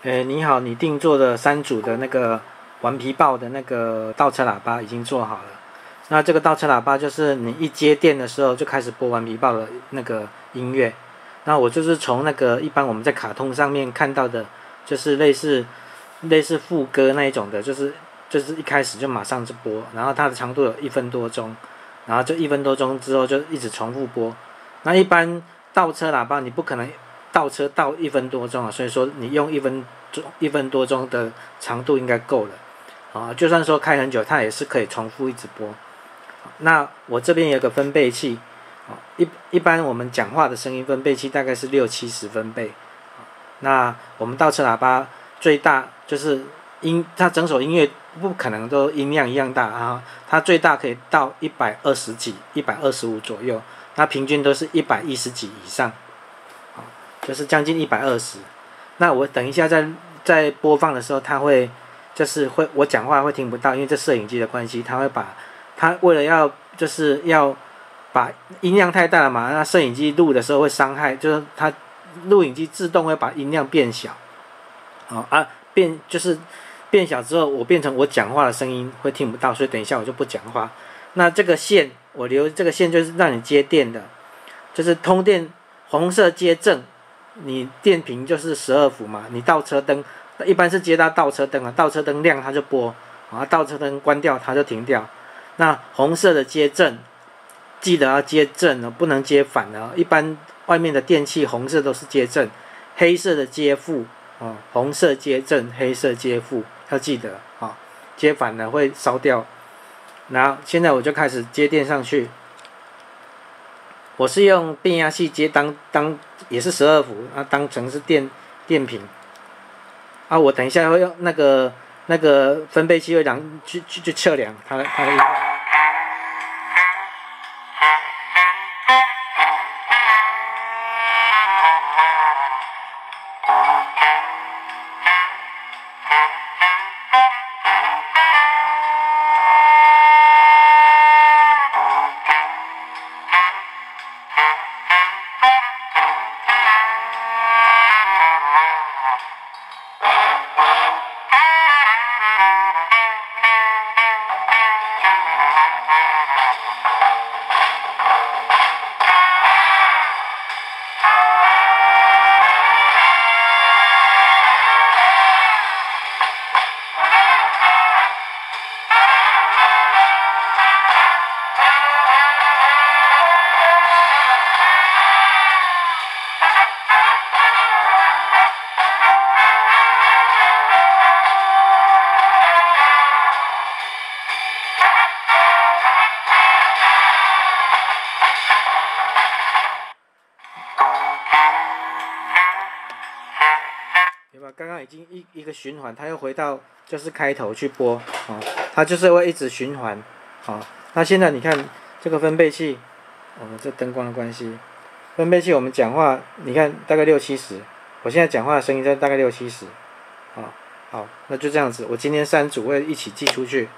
你好，你定做的3组的那个顽皮豹的那个倒车喇叭已经做好了。那这个倒车喇叭就是你一接电的时候就开始播顽皮豹的那个音乐。那我就是从那个一般我们在卡通上面看到的，就是类似副歌那一种的，就是一开始就马上就播，然后它的长度有1分多钟，然后就1分多钟之后就一直重复播。那一般倒车喇叭你不可能倒车倒1分多钟啊，所以说你用1分多钟的长度应该够了啊。就算说开很久，它也是可以重复一直播。那我这边有个分贝器，一般我们讲话的声音分贝器大概是60-70分贝。那我们倒车喇叭最大就是它整首音乐不可能都音量一样大啊，它最大可以到120几、125左右，那平均都是110几以上。就是将近120。那我等一下在播放的时候，它会我讲话会听不到，因为这摄影机的关系，它为了要把音量太大了嘛，那摄影机录的时候会伤害，就是它录影机自动会把音量变小，变小之后，我变成我讲话的声音会听不到，所以等一下我就不讲话。那这个线我留这个线就是让你接电的，就是通电红色接正。你电瓶就是12伏嘛，你倒车灯一般是接到倒车灯啊，倒车灯亮它就播，倒车灯关掉它就停掉。那红色的接正，记得要接正哦，不能接反哦。一般外面的电器红色都是接正，黑色的接负哦，红色接正，黑色接负，要记得啊，接反了会烧掉。然后现在我就开始接电上去。我是用变压器接当也是12伏当成是电瓶我等一下会用那个分贝器会去测量它的音量。刚刚已经一个循环，它又回到就是开头去播它就是会一直循环那现在你看这个分贝器，这灯光的关系，分贝器我们讲话，你看大概60-70，我现在讲话的声音在大概60-70好，那就这样子，我今天3组会一起寄出去。